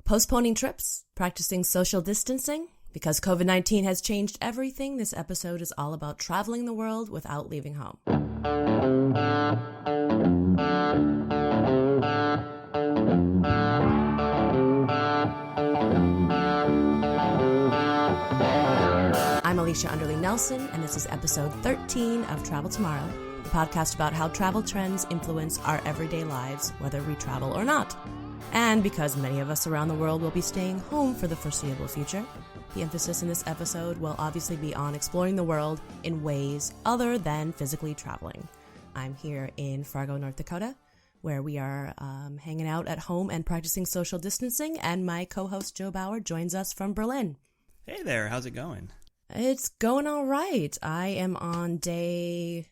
Postponing trips, practicing social distancing. Because COVID-19 has changed everything, this episode is all about traveling the world without leaving home. I'm Alicia Underling-Nelson, and this is episode 13 of Travel Tomorrow, the podcast about how travel trends influence our everyday lives, whether we travel or not. And because many of us around the world will be staying home for the foreseeable future, the emphasis in this episode will obviously be on exploring the world in ways other than physically traveling. I'm here in Fargo, North Dakota, where we are hanging out at home and practicing social distancing, and my co-host Joe Bauer joins us from Berlin. Hey there, how's it going? It's going all right. I am on day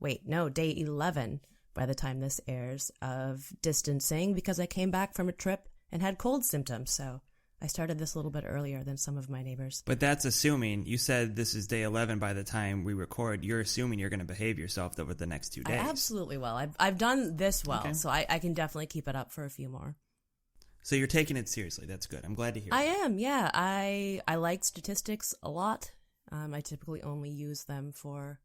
11 by the time this airs of distancing because I came back from a trip and had cold symptoms. So I started this a little bit earlier than some of my neighbors. But that's assuming, you said this is day 11 by the time we record. You're assuming you're going to behave yourself over the next 2 days. I absolutely will. I've done this well, okay. So I can definitely keep it up for a few more. So you're taking it seriously. That's good. I'm glad to hear I am, yeah. I like statistics a lot. I typically only use them for...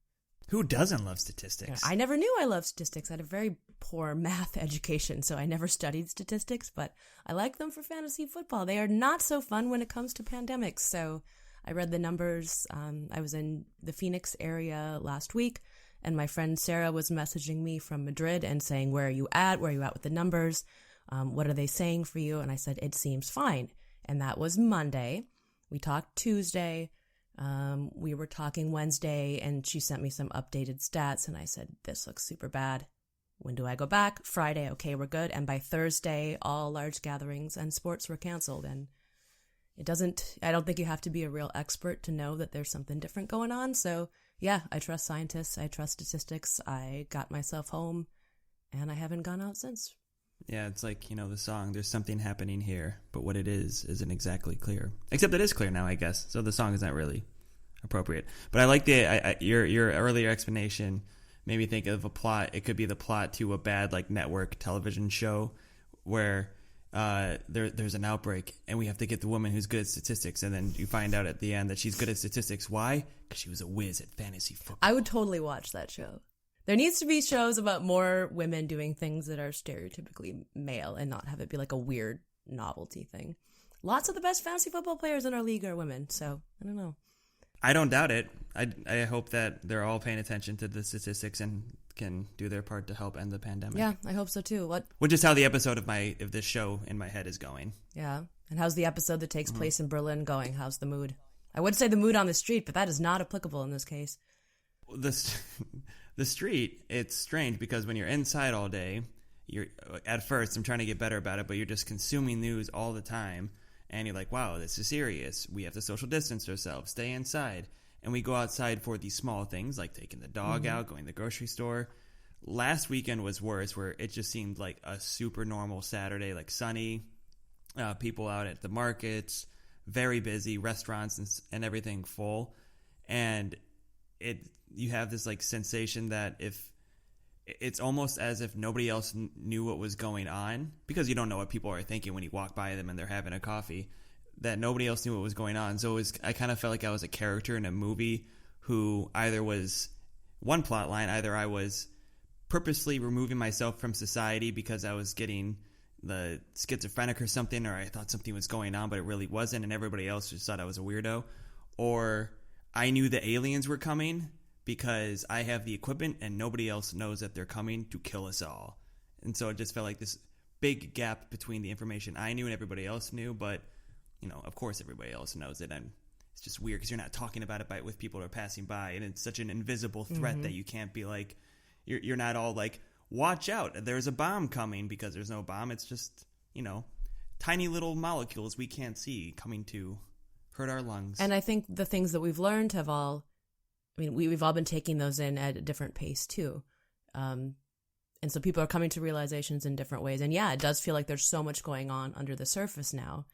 Who doesn't love statistics? I never knew I loved statistics. I had a very poor math education, so I never studied statistics, but I like them for fantasy football. They are not so fun when it comes to pandemics, so I read the numbers. I was in the Phoenix area last week, and my friend Sarah was messaging me from Madrid and saying, where are you at? Where are you at with the numbers? What are they saying for you? And I said, it seems fine. And that was Monday. We talked Tuesday. We were talking Wednesday, and she sent me some updated stats, and I said, this looks super bad. When do I go back? Friday, okay, we're good. And by Thursday, all large gatherings and sports were canceled. And I don't think you have to be a real expert to know that there's something different going on. So yeah, I trust scientists. I trust statistics. I got myself home, and I haven't gone out since. Yeah, it's like, the song, there's something happening here, but what it is isn't exactly clear. Except it is clear now, I guess, so the song is not really appropriate. But I like your earlier explanation made me think of a plot. It could be the plot to a bad, network television show where there's an outbreak, and we have to get the woman who's good at statistics, and then you find out at the end that she's good at statistics. Why? Because she was a whiz at fantasy football. I would totally watch that show. There needs to be shows about more women doing things that are stereotypically male and not have it be like a weird novelty thing. Lots of the best fantasy football players in our league are women, so I don't know. I don't doubt it. I hope that they're all paying attention to the statistics and can do their part to help end the pandemic. Yeah, I hope so too. Which is how the episode of this show in my head is going. Yeah, and how's the episode that takes place in Berlin going? How's the mood? I would say the mood on the street, but that is not applicable in this case. The street, it's strange because when you're inside all day, at first, I'm trying to get better about it, but you're just consuming news all the time, and you're like, wow, this is serious. We have to social distance ourselves, stay inside. And we go outside for these small things, like taking the dog out, going to the grocery store. Last weekend was worse, where it just seemed like a super normal Saturday, like sunny, people out at the markets, very busy, restaurants and everything full. And you have this sensation that if it's almost as if nobody else knew what was going on, because you don't know what people are thinking when you walk by them and they're having a coffee, that nobody else knew what was going on. So I kind of felt like I was a character in a movie who either was one plot line, either I was purposely removing myself from society because I was getting the schizophrenic or something, or I thought something was going on but it really wasn't, and everybody else just thought I was a weirdo, or I knew the aliens were coming because I have the equipment and nobody else knows that they're coming to kill us all. And so it just felt like this big gap between the information I knew and everybody else knew, but, of course everybody else knows it. And it's just weird because you're not talking about it with people who are passing by, and it's such an invisible threat that you can't be like, you're not all like, watch out, there's a bomb coming, because there's no bomb. It's just, tiny little molecules we can't see coming to hurt our lungs. And I think the things that we've learned we've all been taking those in at a different pace too. And so people are coming to realizations in different ways. And yeah, it does feel like there's so much going on under the surface now.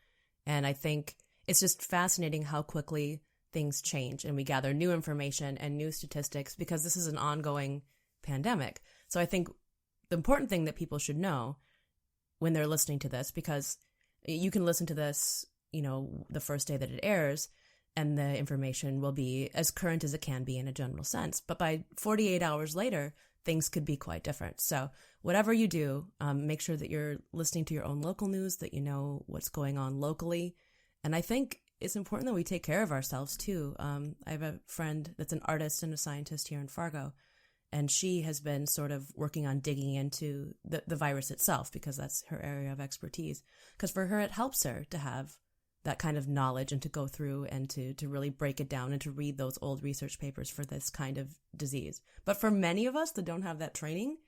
And I think it's just fascinating how quickly things change and we gather new information and new statistics because this is an ongoing pandemic. So I think the important thing that people should know when they're listening to this, because you can listen to this, the first day that it airs, and the information will be as current as it can be in a general sense. But by 48 hours later, things could be quite different. So whatever you do, make sure that you're listening to your own local news, that you know what's going on locally. And I think it's important that we take care of ourselves too. I have a friend that's an artist and a scientist here in Fargo, and she has been sort of working on digging into the virus itself, because that's her area of expertise. Because for her, it helps her to have that kind of knowledge and to go through and to really break it down and to read those old research papers for this kind of disease. But for many of us that don't have that training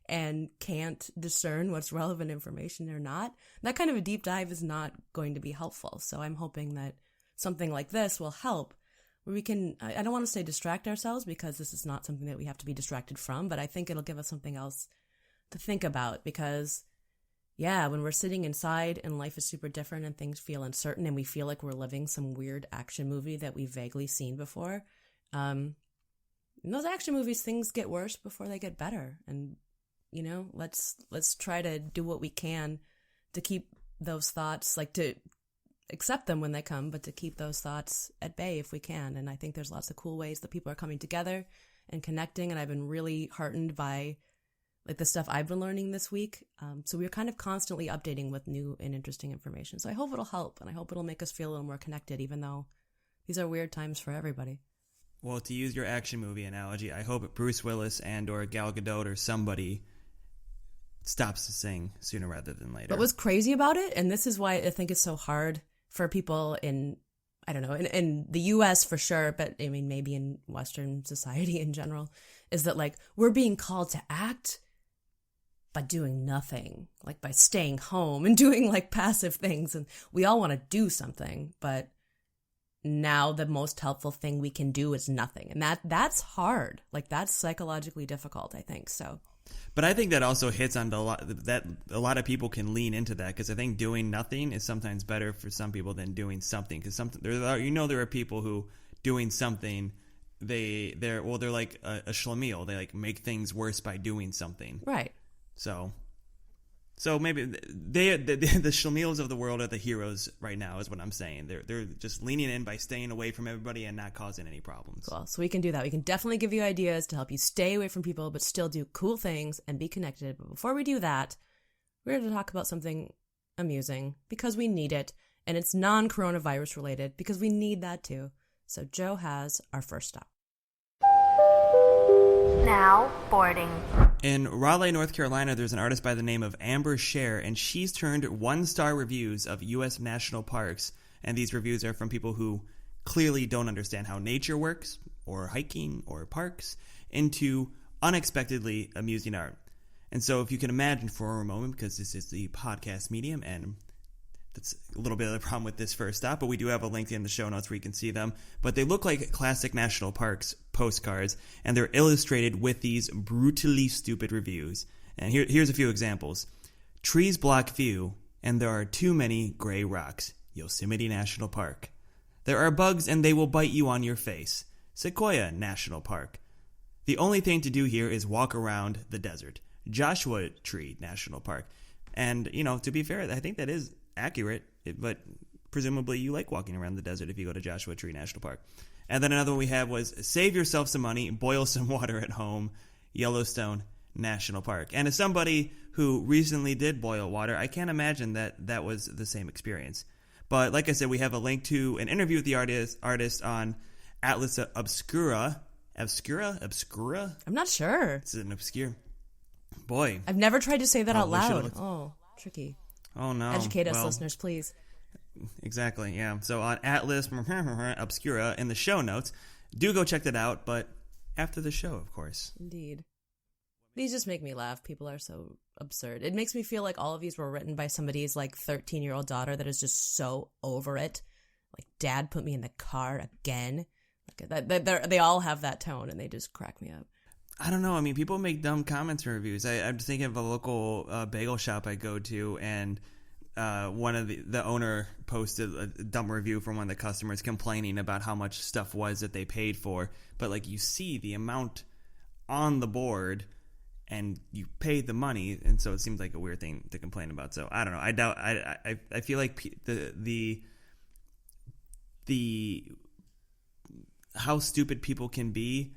and can't discern what's relevant information or not, that kind of a deep dive is not going to be helpful. So I'm hoping that something like this will help, where we can, I don't want to say distract ourselves, because this is not something that we have to be distracted from, but I think it'll give us something else to think about. Because yeah, when we're sitting inside and life is super different and things feel uncertain and we feel like we're living some weird action movie that we've vaguely seen before, in those action movies, things get worse before they get better. And, let's try to do what we can to keep those thoughts, like to accept them when they come, but to keep those thoughts at bay if we can. And I think there's lots of cool ways that people are coming together and connecting. And I've been really heartened by the stuff I've been learning this week. So we're kind of constantly updating with new and interesting information. So I hope it'll help, and I hope it'll make us feel a little more connected, even though these are weird times for everybody. Well, to use your action movie analogy, I hope Bruce Willis and or Gal Gadot or somebody stops to sing sooner rather than later. But what's crazy about it, and this is why I think it's so hard for people in the U.S. for sure, but I mean maybe in Western society in general, is that we're being called to act by doing nothing, by staying home and doing passive things. And we all want to do something, but now the most helpful thing we can do is nothing. And that's hard. That's psychologically difficult, I think. So, but I think that also hits on a lot of people can lean into that, because I think doing nothing is sometimes better for some people than doing something. Because there are people who doing something, they're like a schlemiel. They make things worse by doing something. Right. So maybe the schlemiels of the world are the heroes right now, is what I'm saying. They're just leaning in by staying away from everybody and not causing any problems. Cool. So we can do that. We can definitely give you ideas to help you stay away from people, but still do cool things and be connected. But before we do that, we're going to talk about something amusing, because we need it, and it's non-coronavirus related, because we need that too. So Joe has our first stop. Now boarding. In Raleigh, North Carolina, there's an artist by the name of Amber Scher, and she's turned 1-star reviews of U.S. national parks, and these reviews are from people who clearly don't understand how nature works, or hiking, or parks, into unexpectedly amusing art. And so if you can imagine for a moment, because this is the podcast medium, and that's a little bit of the problem with this first stop, but we do have a link in the show notes where you can see them. But they look like classic national parks postcards, and they're illustrated with these brutally stupid reviews. And here's a few examples. Trees block view, and there are too many gray rocks. Yosemite National Park. There are bugs, and they will bite you on your face. Sequoia National Park. The only thing to do here is walk around the desert. Joshua Tree National Park. And, to be fair, I think that is accurate, but presumably you like walking around the desert if you go to Joshua Tree National Park. And then another one we have was save yourself some money, boil some water at home, Yellowstone National Park. And as somebody who recently did boil water, I can't imagine that was the same experience. But like I said, we have a link to an interview with the artist on Atlas Obscura. Obscura? I'm not sure. This is an obscure. Boy. I've never tried to say that out loud. Oh, tricky. Oh, no. Educate us, listeners, please. Exactly, yeah. So on Atlas Obscura in the show notes, do go check that out, but after the show, of course. Indeed. These just make me laugh. People are so absurd. It makes me feel like all of these were written by somebody's 13-year-old daughter that is just so over it. Dad put me in the car again. They all have that tone, and they just crack me up. I don't know. I mean, people make dumb comments and reviews. I'm just thinking of a local bagel shop I go to, and one of the owner posted a dumb review from one of the customers complaining about how much stuff was that they paid for. But you see the amount on the board, and you pay the money, and so it seems like a weird thing to complain about. So I don't know. I doubt. I feel like the how stupid people can be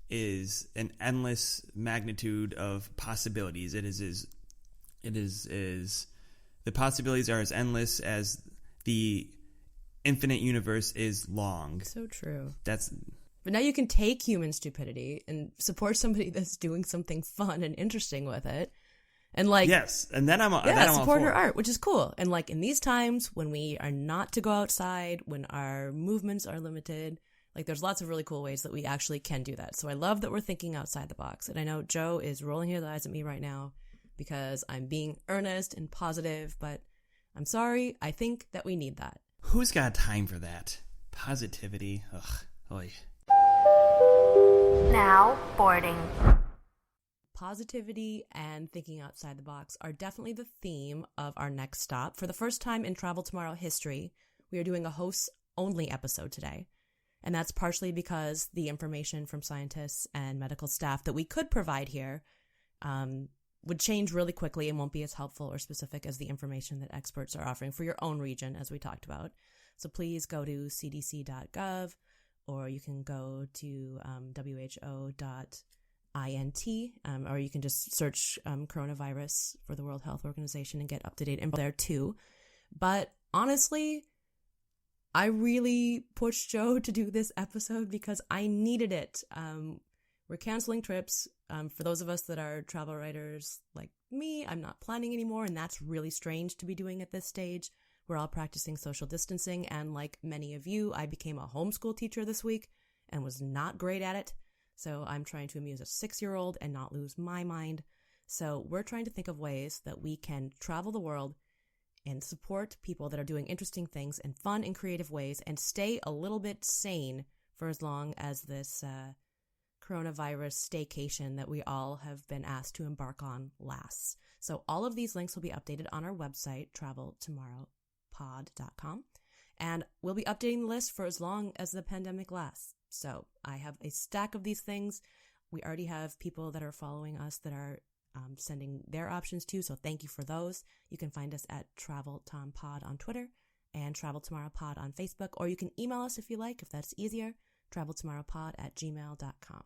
is an endless magnitude of possibilities. It is the possibilities are as endless as the infinite universe is long. So true. But now you can take human stupidity and support somebody that's doing something fun and interesting with it. And like, yes, and then I'm support her art, which is cool. And like in these times when we are not to go outside, when our movements are limited, like there's lots of really cool ways that we actually can do that. So I love that we're thinking outside the box. And I know Joe is rolling his eyes at me right now because I'm being earnest and positive, but I'm sorry. I think that we need that. Who's got time for that? Positivity. Ugh. Oy. Now boarding. Positivity and thinking outside the box are definitely the theme of our next stop. For the first time in Travel Tomorrow history, we are doing a hosts-only episode today. And that's partially because the information from scientists and medical staff that we could provide here would change really quickly and won't be as helpful or specific as the information that experts are offering for your own region, as we talked about. So please go to cdc.gov, or you can go to who.int, or you can just search coronavirus for the World Health Organization and get up-to-date info there too. But honestly, I really pushed Joe to do this episode because I needed it. We're canceling trips. For those of us that are travel writers like me, I'm not planning anymore, and that's really strange to be doing at this stage. We're all practicing social distancing, and like many of you, I became a homeschool teacher this week and was not great at it. So I'm trying to amuse a 6-year-old and not lose my mind. So we're trying to think of ways that we can travel the world and support people that are doing interesting things in fun and creative ways and stay a little bit sane for as long as this coronavirus staycation that we all have been asked to embark on lasts. So all of these links will be updated on our website, traveltomorrowpod.com, and we'll be updating the list for as long as the pandemic lasts. So I have a stack of these things. We already have people that are following us that are sending their options too, so thank you for those. You can find us at TravelTomPod on Twitter and TravelTomorrowPod on Facebook, or you can email us if you like, if that's easier, traveltomorrowpod@gmail.com.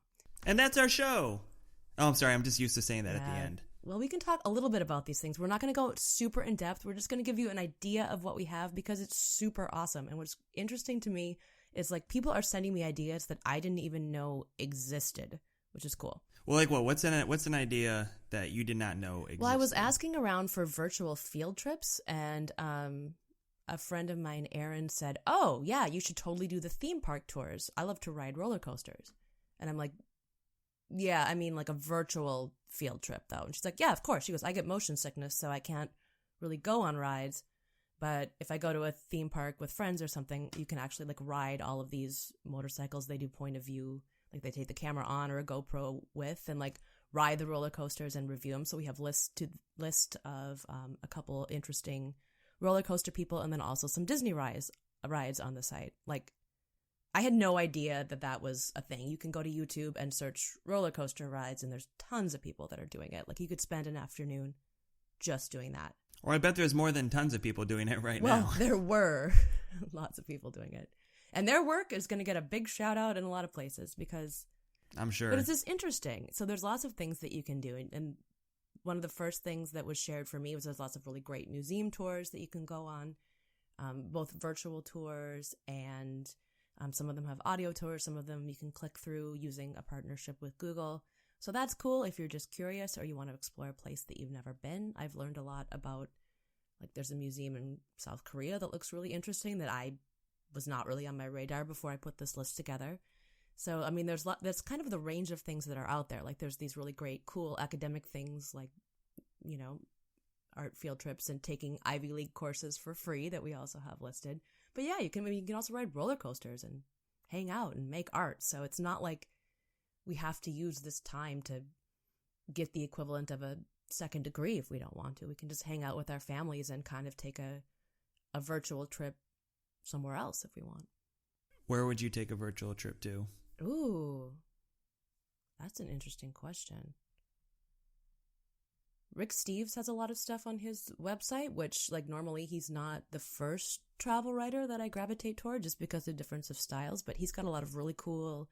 And that's our show. Oh, I'm sorry. I'm just used to saying that at the end. Well, we can talk a little bit about these things. We're not going to go super in depth. We're just going to give you an idea of what we have because it's super awesome. And what's interesting to me is like people are sending me ideas that I didn't even know existed, which is cool. Well, like what? What's an idea that you did not know existed? Well, I was asking around for virtual field trips, and a friend of mine, Erin, said, "Oh, yeah, you should totally do the theme park tours. I love to ride roller coasters." And I'm like, "Yeah, I mean like a virtual field trip, though." And she's like, "Yeah, of course." She goes, "I get motion sickness, so I can't really go on rides. But if I go to a theme park with friends or something, you can actually like ride all of these motorcycles. They do point of view. Like they take the camera on or a GoPro with and like ride the roller coasters and review them. So we have list of a couple interesting roller coaster people and then also some Disney rides on the site. Like I had no idea that was a thing. You can go to YouTube and search roller coaster rides and there's tons of people that are doing it. Like you could spend an afternoon just doing that. Or I bet there's more than tons of people doing it now. Well, there were lots of people doing it. And their work is going to get a big shout out in a lot of places because I'm sure. But it's just interesting. So there's lots of things that you can do. And one of the first things that was shared for me was there's lots of really great museum tours that you can go on, both virtual tours and some of them have audio tours. Some of them you can click through using a partnership with Google. So that's cool if you're just curious or you want to explore a place that you've never been. I've learned a lot about, like there's a museum in South Korea that looks really interesting that I was not really on my radar before I put this list together. So, I mean, that's kind of the range of things that are out there. Like there's these really great, cool academic things like, you know, art field trips and taking Ivy League courses for free that we also have listed. But yeah, you can also ride roller coasters and hang out and make art. So it's not like we have to use this time to get the equivalent of a second degree if we don't want to. We can just hang out with our families and kind of take a virtual trip somewhere else if we want. Where would you take a virtual trip to? Ooh, that's an interesting question. Rick Steves has a lot of stuff on his website, which, like, normally he's not the first travel writer that I gravitate toward just because of the difference of styles, but he's got a lot of really cool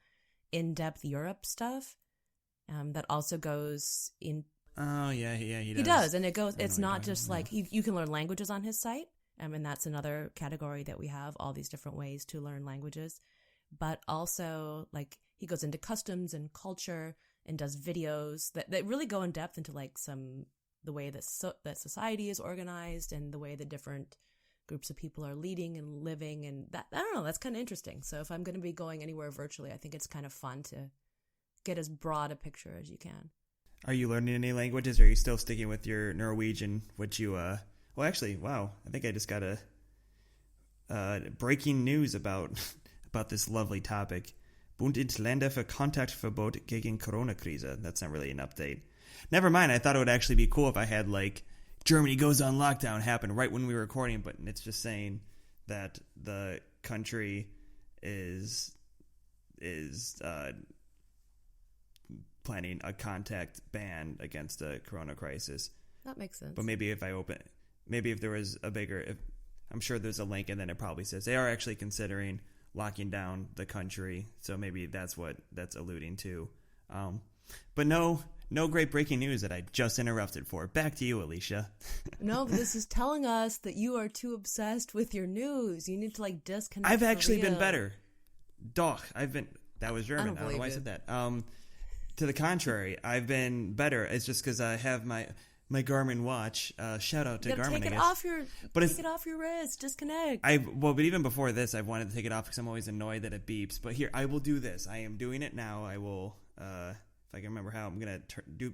in-depth Europe stuff that also goes in. Oh, yeah, he does. He does, and it's not just like, you can learn languages on his site, and that's another category that we have, all these different ways to learn languages, but also, like, he goes into customs and culture and does videos that really go in depth into, like, the way that society is organized and the way the different groups of people are leading and living, and that, I don't know, that's kind of interesting. So if I'm going to be going anywhere virtually, I think it's kind of fun to get as broad a picture as you can. Are you learning any languages, or are you still sticking with your Norwegian, which you, well, actually, wow, I think I just got breaking news about this lovely topic. Bund ins Länder für Kontaktverbot gegen Corona-Krise. That's not really an update. Never mind, I thought it would actually be cool if I had, like, Germany goes on lockdown happen right when we were recording, but it's just saying that the country is planning a contact ban against the corona crisis. That makes sense. But maybe if there was I'm sure there's a link, and then it probably says they are actually considering locking down the country. So maybe that's what that's alluding to. But no great breaking news that I just interrupted for. Back to you, Alicia. No, but this is telling us that you are too obsessed with your news. You need to, like, disconnect. I've actually been better. Doch, that was German. I don't know why I said that. To the contrary, I've been better. It's just because I have my Garmin watch. Shout out to Garmin. Take it off your wrist. Disconnect. But even before this, I've wanted to take it off because I'm always annoyed that it beeps. But here, I will do this. I am doing it now. I will, if I can remember how, I'm gonna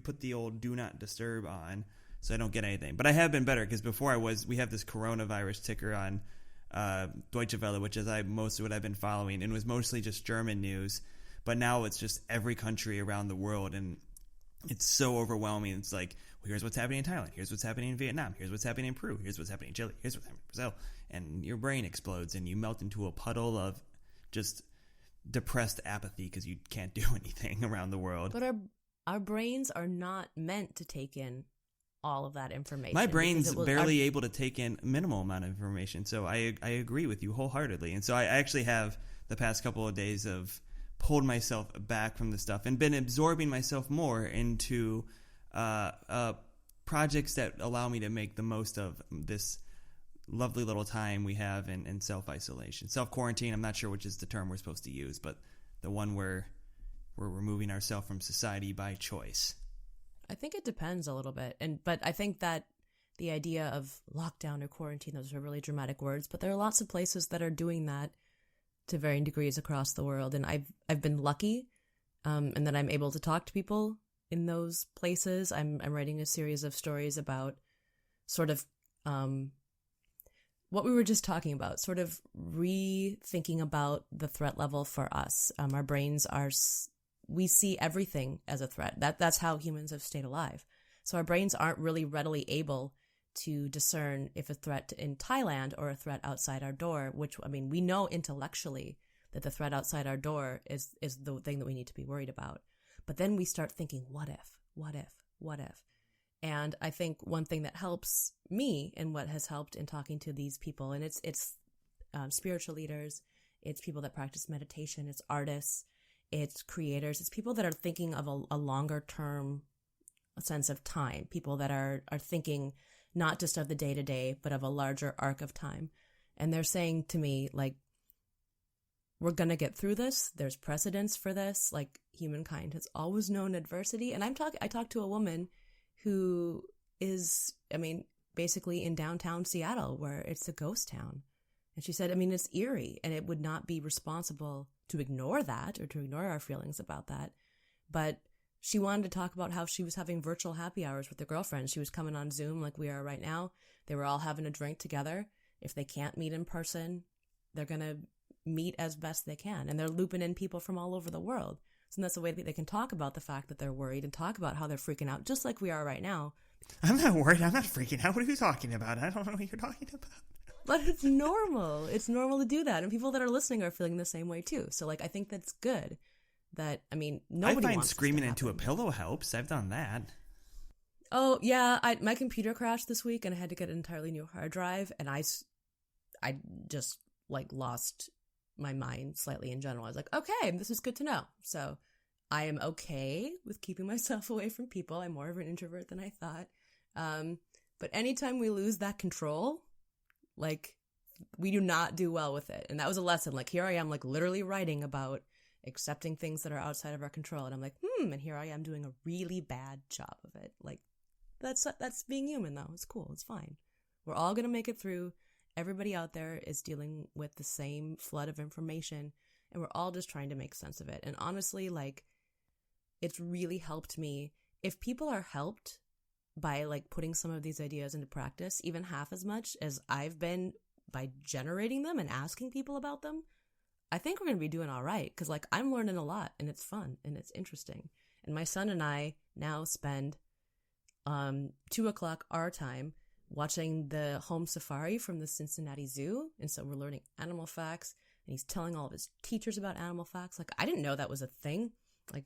put the old do not disturb on so I don't get anything. But I have been better because before we have this coronavirus ticker on Deutsche Welle, which is mostly what I've been following, and it was mostly just German news. But now it's just every country around the world, and it's so overwhelming. It's like, well, here's what's happening in Thailand. Here's what's happening in Vietnam. Here's what's happening in Peru. Here's what's happening in Chile. Here's what's happening in Brazil. And your brain explodes, and you melt into a puddle of just depressed apathy because you can't do anything around the world. But our brains are not meant to take in all of that information. My brain's barely able to take in minimal amount of information, so I agree with you wholeheartedly. And so I actually have, the past couple of days, of pulled myself back from the stuff and been absorbing myself more into projects that allow me to make the most of this lovely little time we have in self-isolation. Self-quarantine, I'm not sure which is the term we're supposed to use, but the one where we're removing ourselves from society by choice. I think it depends a little bit. But I think that the idea of lockdown or quarantine, those are really dramatic words, but there are lots of places that are doing that to varying degrees across the world. And I've been lucky, and that I'm able to talk to people in those places. I'm writing a series of stories about sort of what we were just talking about, sort of rethinking about the threat level for us. Our brains we see everything as a threat. That's how humans have stayed alive. So our brains aren't really readily able to discern if a threat in Thailand or a threat outside our door, which, I mean, we know intellectually that the threat outside our door is the thing that we need to be worried about. But then we start thinking, what if? And I think one thing that helps me, and what has helped in talking to these people, and it's spiritual leaders, it's people that practice meditation, it's artists, it's creators, it's people that are thinking of a longer term sense of time, people that are thinking not just of the day-to-day, but of a larger arc of time. And they're saying to me, like, we're going to get through this. There's precedence for this. Like, humankind has always known adversity. And I talked to a woman who is, I mean, basically in downtown Seattle, where it's a ghost town. And she said, I mean, it's eerie, and it would not be responsible to ignore that or to ignore our feelings about that. But she wanted to talk about how she was having virtual happy hours with her girlfriends. She was coming on Zoom like we are right now. They were all having a drink together. If they can't meet in person, they're going to meet as best they can. And they're looping in people from all over the world. So that's a way that they can talk about the fact that they're worried and talk about how they're freaking out, just like we are right now. I'm not worried. I'm not freaking out. What are you talking about? I don't know what you're talking about. But it's normal. It's normal to do that. And people that are listening are feeling the same way too. So, like, I think that's good. That, I mean, nobody I find wants screaming into a pillow helps. I've done that. Oh, yeah, my computer crashed this week and I had to get an entirely new hard drive, and I just, like, lost my mind slightly in general. I was like, okay, this is good to know. So I am okay with keeping myself away from people. I'm more of an introvert than I thought. But anytime we lose that control, like, we do not do well with it. And that was a lesson. Like, here I am, like, literally writing about accepting things that are outside of our control. And I'm like, and here I am doing a really bad job of it. Like, that's being human, though. It's cool. It's fine. We're all going to make it through. Everybody out there is dealing with the same flood of information, and we're all just trying to make sense of it. And honestly, like, it's really helped me. If people are helped by, like, putting some of these ideas into practice, even half as much as I've been by generating them and asking people about them, I think we're going to be doing all right. Because, like, I'm learning a lot, and it's fun, and it's interesting. And my son and I now spend 2:00 our time watching the home safari from the Cincinnati Zoo. And so we're learning animal facts, and he's telling all of his teachers about animal facts. Like, I didn't know that was a thing. Like,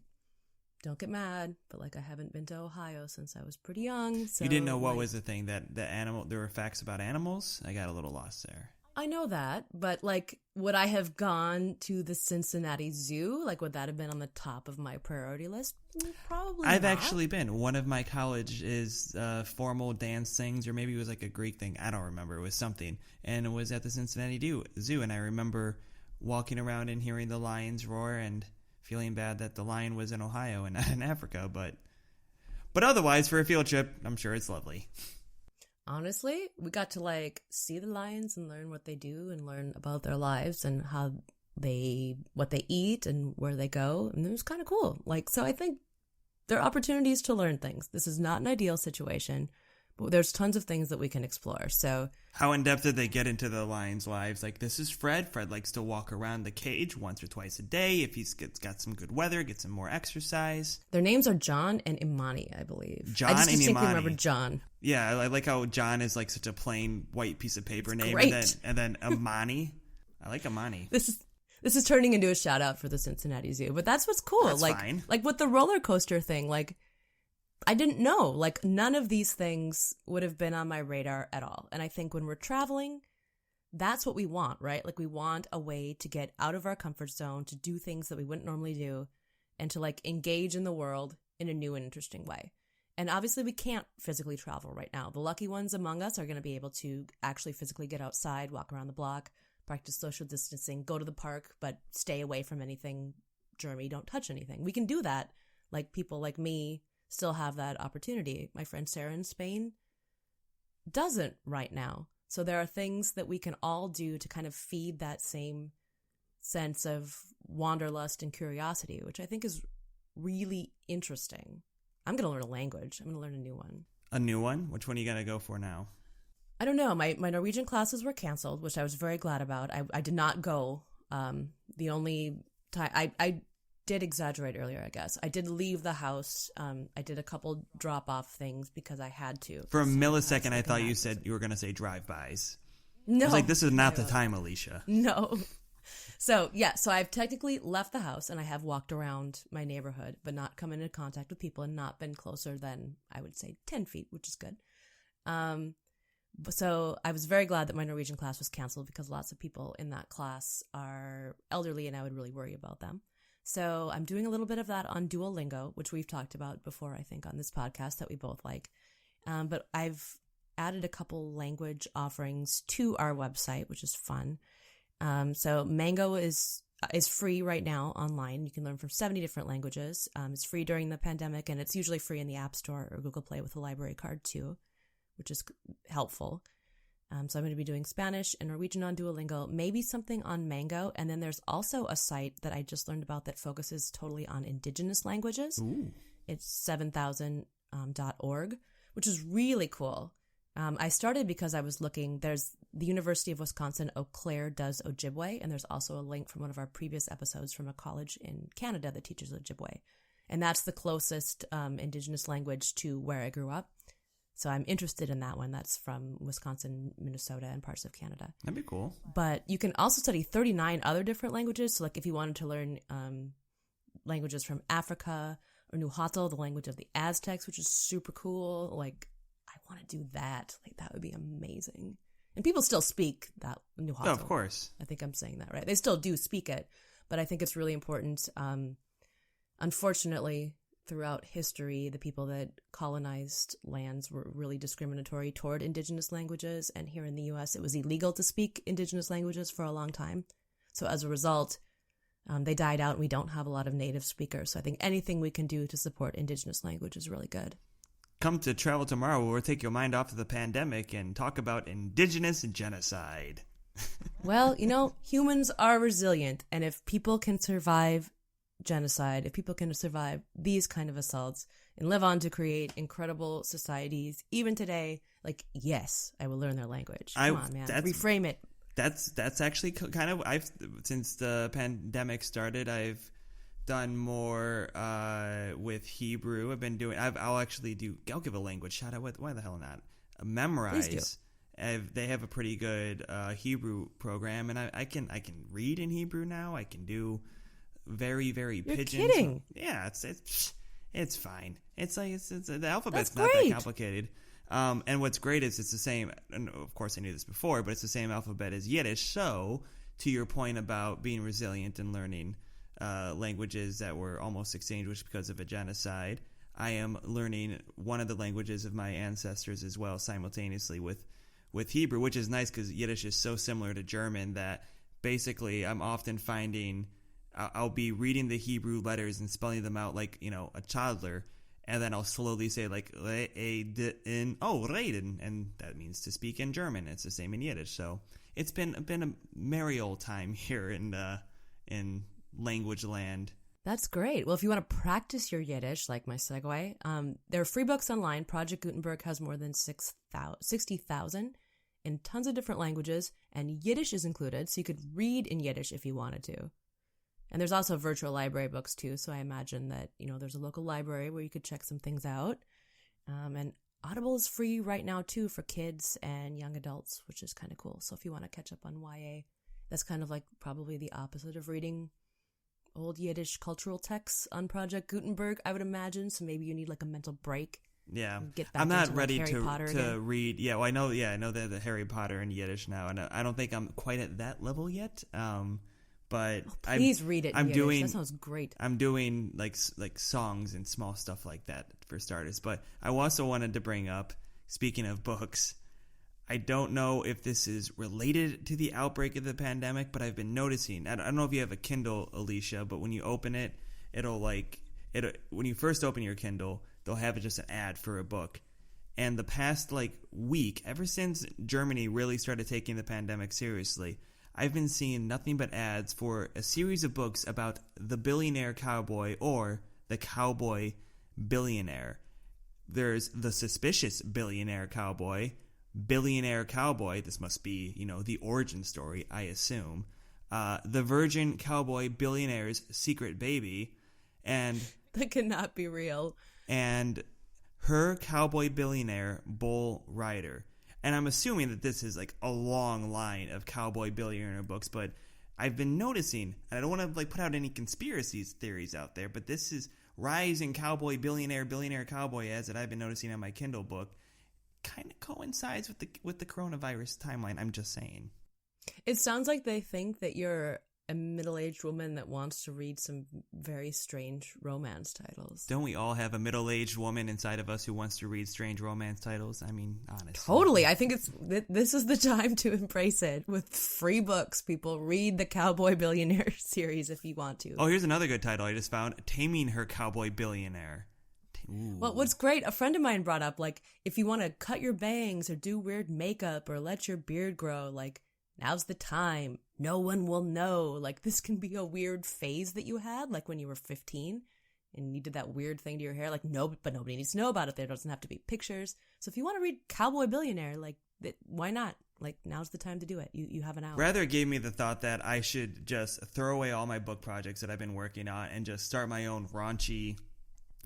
don't get mad, but, like, I haven't been to Ohio since I was pretty young. So, you didn't know what like, was the thing, that there were facts about animals? I got a little lost there. I know that, but, like, would I have gone to the Cincinnati Zoo? Like, would that have been on the top of my priority list? Probably I've not. actually been. One of my college's formal dance things, or maybe it was like a Greek thing. I don't remember. It was something. And it was at the Cincinnati Zoo. And I remember walking around and hearing the lions roar and feeling bad that the lion was in Ohio and not in Africa. But otherwise, for a field trip, I'm sure it's lovely. Honestly, we got to, like, see the lions and learn what they do and learn about their lives and what they eat and where they go. And it was kind of cool. Like, so I think there are opportunities to learn things. This is not an ideal situation, but there's tons of things that we can explore. So how in depth did they get into the lions' lives? Like, this is Fred. Fred likes to walk around the cage once or twice a day. If he's got some good weather, get some more exercise. Their names are John and Imani, I believe. John I just and distinctly Imani. remember John. Yeah, I like how John is like such a plain white piece of paper name. Great. And then Imani. I like Imani. This is turning into a shout out for the Cincinnati Zoo, but that's what's cool. That's like, fine. Like with the roller coaster thing, like, I didn't know. Like, none of these things would have been on my radar at all. And I think when we're traveling, that's what we want, right? Like, we want a way to get out of our comfort zone, to do things that we wouldn't normally do, and to, like, engage in the world in a new and interesting way. And obviously, we can't physically travel right now. The lucky ones among us are going to be able to actually physically get outside, walk around the block, practice social distancing, go to the park, but stay away from anything germy, don't touch anything. We can do that. Like, people like me still have that opportunity. My friend Sarah in Spain doesn't right now. So there are things that we can all do to kind of feed that same sense of wanderlust and curiosity, which I think is really interesting. I'm going to learn a language. I'm going to learn a new one. A new one? Which one are you going to go for now? I don't know. My Norwegian classes were canceled, which I was very glad about. I did not go. The only time I did exaggerate earlier, I guess. I did leave the house. I did a couple drop-off things because I had to. For a millisecond, I thought you said you were going to say drive-bys. No. I was like, this is not the time, Alicia. No. So, yeah. So I've technically left the house and I have walked around my neighborhood, but not come into contact with people and not been closer than, I would say, 10 feet, which is good. So I was very glad that my Norwegian class was canceled because lots of people in that class are elderly and I would really worry about them. So I'm doing a little bit of that on Duolingo, which we've talked about before, I think, on this podcast that we both like. But I've added a couple language offerings to our website, which is fun. So Mango is free right now online. You can learn from 70 different languages. It's free during the pandemic, and it's usually free in the App Store or Google Play with a library card too, which is helpful. So I'm going to be doing Spanish and Norwegian on Duolingo, maybe something on Mango. And then there's also a site that I just learned about that focuses totally on indigenous languages. Ooh. It's 7000.org, which is really cool. I started because I was looking, there's the University of Wisconsin, Eau Claire does Ojibwe, and there's also a link from one of our previous episodes from a college in Canada that teaches Ojibwe. And that's the closest indigenous language to where I grew up. So I'm interested in that one. That's from Wisconsin, Minnesota, and parts of Canada. That'd be cool. But you can also study 39 other different languages. So, like, if you wanted to learn languages from Africa or Nahuatl, the language of the Aztecs, which is super cool. Like, I want to do that. Like, that would be amazing. And people still speak that Nahuatl. Oh, of course. I think I'm saying that right. They still do speak it, but I think it's really important. Unfortunately, throughout history, the people that colonized lands were really discriminatory toward indigenous languages. And here in the U.S., it was illegal to speak indigenous languages for a long time. So as a result, they died out and we don't have a lot of native speakers. So I think anything we can do to support indigenous language is really good. Come to Travel Tomorrow where we'll take your mind off of the pandemic and talk about indigenous genocide. Well, humans are resilient. And if people can survive genocide, if people can survive these kind of assaults and live on to create incredible societies, even today, like, yes, I will learn their language. Come on, man. Reframe it. That's actually kind of, since the pandemic started, I've done more with Hebrew. I'll give a language shout out. Why the hell not? Memorize. They have a pretty good Hebrew program, and I can read in Hebrew now. I can do very, very You're pigeons. Kidding. Yeah, it's fine. It's like the alphabet's That's not great. that complicated. And what's great is it's the same, and of course I knew this before, but it's the same alphabet as Yiddish. So, to your point about being resilient and learning languages that were almost extinguished because of a genocide, I am learning one of the languages of my ancestors as well simultaneously with Hebrew, which is nice because Yiddish is so similar to German that basically I'm often finding I'll be reading the Hebrew letters and spelling them out like, a toddler. And then I'll slowly say like reden, and that means to speak in German. It's the same in Yiddish. So it's been a merry old time here in language land. That's great. Well, if you want to practice your Yiddish, like my segue, there are free books online. Project Gutenberg has more than 60,000 in tons of different languages, and Yiddish is included, so you could read in Yiddish if you wanted to. And there's also virtual library books, too, so I imagine that, there's a local library where you could check some things out. And Audible is free right now, too, for kids and young adults, which is kind of cool. So if you want to catch up on YA, that's kind of like probably the opposite of reading old Yiddish cultural texts on Project Gutenberg, I would imagine. So maybe you need like a mental break. Yeah, Get back I'm not into, ready like, Harry Potter to again. read. Yeah, well, I know the Harry Potter and Yiddish now, and I don't think I'm quite at that level yet. But please read it in Yiddish. Doing, that sounds great. I'm doing like songs and small stuff like that for starters. But I also wanted to bring up, speaking of books, I don't know if this is related to the outbreak of the pandemic, but I've been noticing. I don't know if you have a Kindle, Alicia, but when you open it, when you first open your Kindle, they'll have just an ad for a book. And the past week, ever since Germany really started taking the pandemic seriously, I've been seeing nothing but ads for a series of books about the billionaire cowboy or the cowboy billionaire. There's the suspicious billionaire cowboy, this must be, the origin story, I assume, the virgin cowboy billionaire's secret baby, and... That cannot be real. And her cowboy billionaire bull rider. And I'm assuming that this is like a long line of cowboy billionaire books, but I've been noticing, and I don't want to put out any conspiracy theories out there, but this is rising cowboy billionaire cowboy ads that I've been noticing on my Kindle book kind of coincides with the coronavirus timeline. I'm just saying. It sounds like they think that you're a middle-aged woman that wants to read some very strange romance titles. Don't we all have a middle-aged woman inside of us who wants to read strange romance titles? I mean, honestly. Totally. I think this is the time to embrace it with free books. People read the Cowboy Billionaire series if you want to. Oh, here's another good title I just found. Taming Her Cowboy Billionaire. Ooh. Well, what's great, a friend of mine brought up, if you want to cut your bangs or do weird makeup or let your beard grow, now's the time. No one will know. This can be a weird phase that you had, when you were 15 and you did that weird thing to your hair. But nobody needs to know about it. There doesn't have to be pictures. So if you want to read Cowboy Billionaire, why not? Now's the time to do it. You have an hour. Rather, it gave me the thought that I should just throw away all my book projects that I've been working on and just start my own raunchy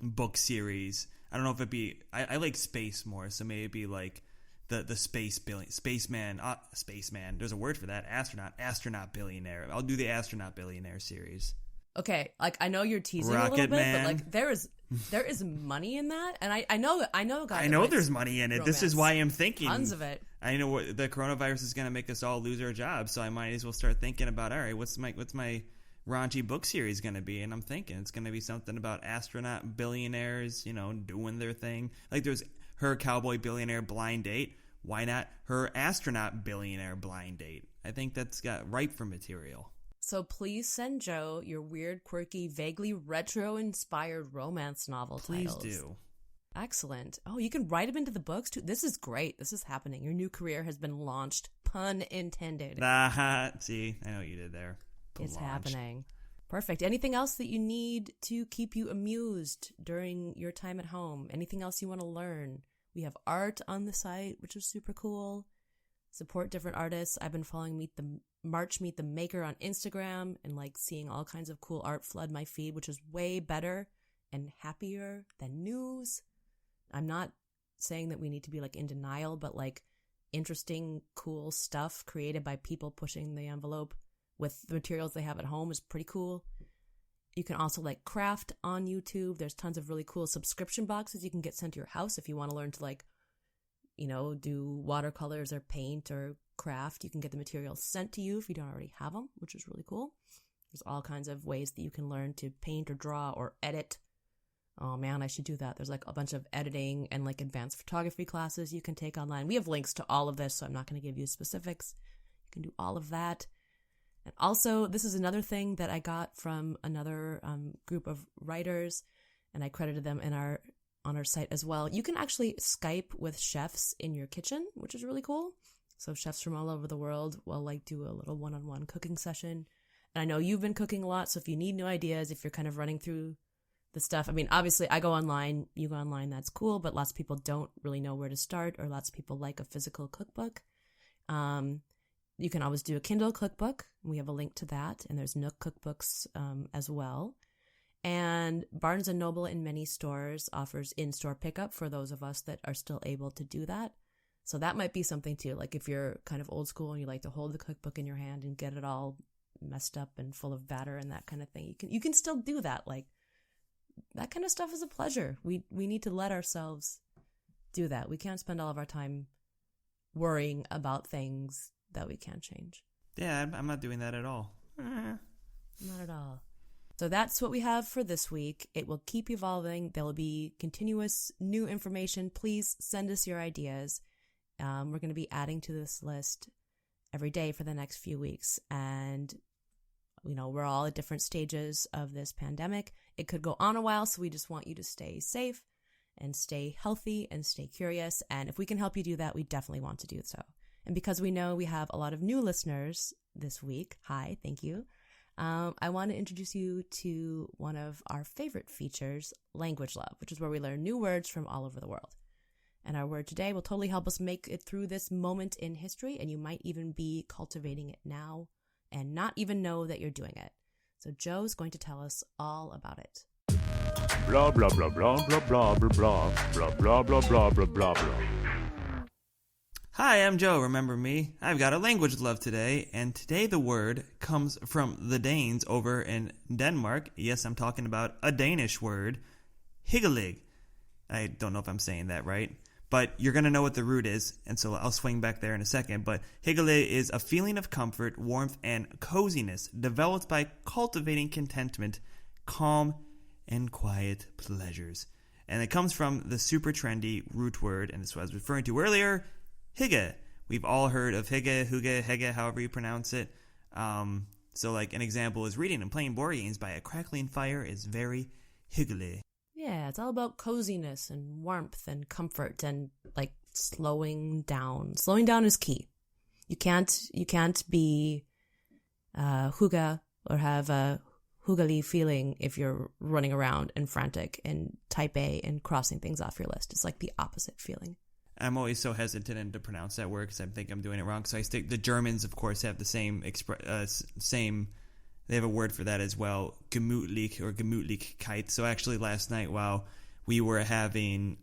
book series. I don't know if it'd be... I like space more, so maybe it'd be the spaceman. There's a word for that. Astronaut billionaire. I'll do the astronaut billionaire series. Okay, like I know you're teasing a Rocket little bit, Man. but like there is money in that, and I know a guy. I that know writes there's money in it. This is romance. why I'm thinking. Tons of it. I know what the coronavirus is going to make us all lose our jobs, so I might as well start thinking about, all right, what's my raunchy book series going to be? And I'm thinking it's going to be something about astronaut billionaires, doing their thing. Like there's her cowboy billionaire blind date. Why not her astronaut billionaire blind date? I think that's got ripe for material. So please send Joe your weird, quirky, vaguely retro-inspired romance novel Please titles. do. Excellent. Oh, you can write them into the books too. This is great. This is happening. Your new career has been launched. Pun intended. See, I know what you did there. It's Launch. happening. Perfect. Anything else that you need to keep you amused during your time at home? Anything else you want to learn? We have art on the site, which is super cool. Support different artists. I've been following Meet the Maker on Instagram and like seeing all kinds of cool art flood my feed, which is way better and happier than news. I'm not saying that we need to be like in denial, but like interesting, cool stuff created by people pushing the envelope with the materials they have at home is pretty cool. You can also like craft on YouTube. There's tons of really cool subscription boxes you can get sent to your house if you want to learn to like, do watercolors or paint or craft. You can get the materials sent to you if you don't already have them, which is really cool. There's all kinds of ways that you can learn to paint or draw or edit. Oh man, I should do that. There's like a bunch of editing and like advanced photography classes you can take online. We have links to all of this, so I'm not going to give you specifics. You can do all of that. And also, this is another thing that I got from another group of writers, and I credited them on our site as well. You can actually Skype with chefs in your kitchen, which is really cool. So chefs from all over the world will like do a little one-on-one cooking session. And I know you've been cooking a lot, so if you need new ideas, if you're kind of running through the stuff, I mean, obviously I go online, you go online, that's cool, but lots of people don't really know where to start, or lots of people like a physical cookbook. You can always do a Kindle cookbook. We have a link to that, and there's Nook cookbooks as well. And Barnes & Noble in many stores offers in-store pickup for those of us that are still able to do that. So that might be something too. Like if you're kind of old school and you like to hold the cookbook in your hand and get it all messed up and full of batter and that kind of thing, you can still do that. Like that kind of stuff is a pleasure. We need to let ourselves do that. We can't spend all of our time worrying about things that we can't change. Yeah, I'm not doing that at all. Not at all. So that's what we have for this week. It will keep evolving. There will be continuous new information. Please send us your ideas. We're going to be adding to this list every day for the next few weeks. And, we're all at different stages of this pandemic. It could go on a while, so we just want you to stay safe and stay healthy and stay curious. And if we can help you do that, we definitely want to do so. And because we know we have a lot of new listeners this week, hi, thank you. I want to introduce you to one of our favorite features, Language Love, which is where we learn new words from all over the world. And our word today will totally help us make it through this moment in history, and you might even be cultivating it now and not even know that you're doing it. So Joe's going to tell us all about it. Blah, blah, blah, blah, blah, blah, blah, blah, blah, blah, blah, blah, blah, blah, blah. Hi, I'm Joe. Remember me? I've got a language love today, and today the word comes from the Danes over in Denmark. Yes, I'm talking about a Danish word, higgelig. I don't know if I'm saying that right, but you're going to know what the root is, and so I'll swing back there in a second. But higgelig is a feeling of comfort, warmth, and coziness developed by cultivating contentment, calm, and quiet pleasures. And it comes from the super trendy root word, and this is what I was referring to earlier, hygge. We've all heard of hygge, hygge, hygge, however you pronounce it. So like an example is reading and playing board games by a crackling fire is very hyggelig. Yeah, it's all about coziness and warmth and comfort and like slowing down. Slowing down is key. You can't be hygge or have a hyggelig feeling if you're running around and frantic and type A and crossing things off your list. It's like the opposite feeling. I'm always so hesitant to pronounce that word because I think I'm doing it wrong. So I stick. The Germans, of course, have the same They have a word for that as well, gemütlich or Gemütlichkeit. So actually, last night while we were having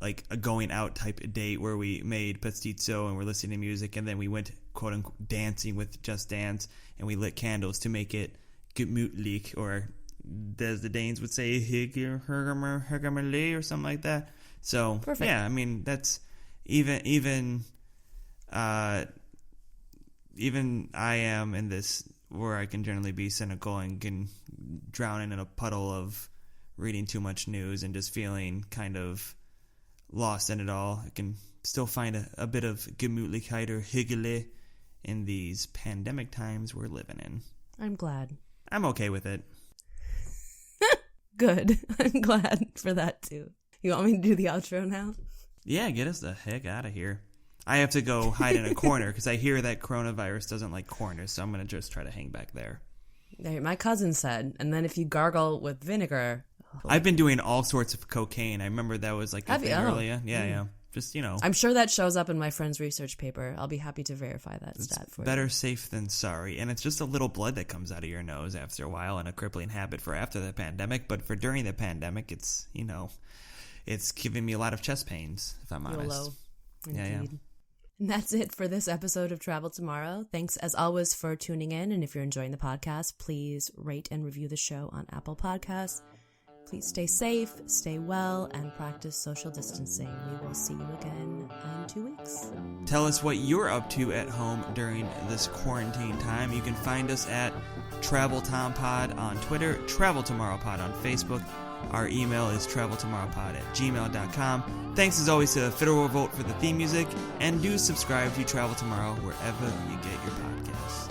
like a going out type of date where we made pastizzo and we're listening to music, and then we went quote unquote dancing with Just Dance, and we lit candles to make it gemütlich, or as the Danes would say, or something like that. So, Perfect. yeah, I mean, that's even I am in this where I can generally be cynical and can drown in a puddle of reading too much news and just feeling kind of lost in it all. I can still find a bit of Gemütlichkeit or Hygge in these pandemic times we're living in. I'm glad. I'm okay with it. Good. I'm glad for that too. You want me to do the outro now? Yeah, get us the heck out of here. I have to go hide in a corner because I hear that coronavirus doesn't like corners, so I'm going to just try to hang back there. My cousin said, and then if you gargle with vinegar... I've been doing all sorts of cocaine. I remember that was like a thing earlier. Yeah. Just, I'm sure that shows up in my friend's research paper. I'll be happy to verify that stat for you. Better safe than sorry. And it's just a little blood that comes out of your nose after a while, and a crippling habit for after the pandemic. But for during the pandemic, it's, it's giving me a lot of chest pains, if I'm honest. YOLO. Indeed. Yeah. And that's it for this episode of Travel Tomorrow. Thanks, as always, for tuning in. And if you're enjoying the podcast, please rate and review the show on Apple Podcasts. Please stay safe, stay well, and practice social distancing. We will see you again in 2 weeks. Tell us what you're up to at home during this quarantine time. You can find us at traveltompod on Twitter, traveltomorrowpod on Facebook. Our email is traveltomorrowpod@gmail.com. Thanks as always to Fiddle Revolt for the theme music, and do subscribe to Travel Tomorrow wherever you get your podcasts.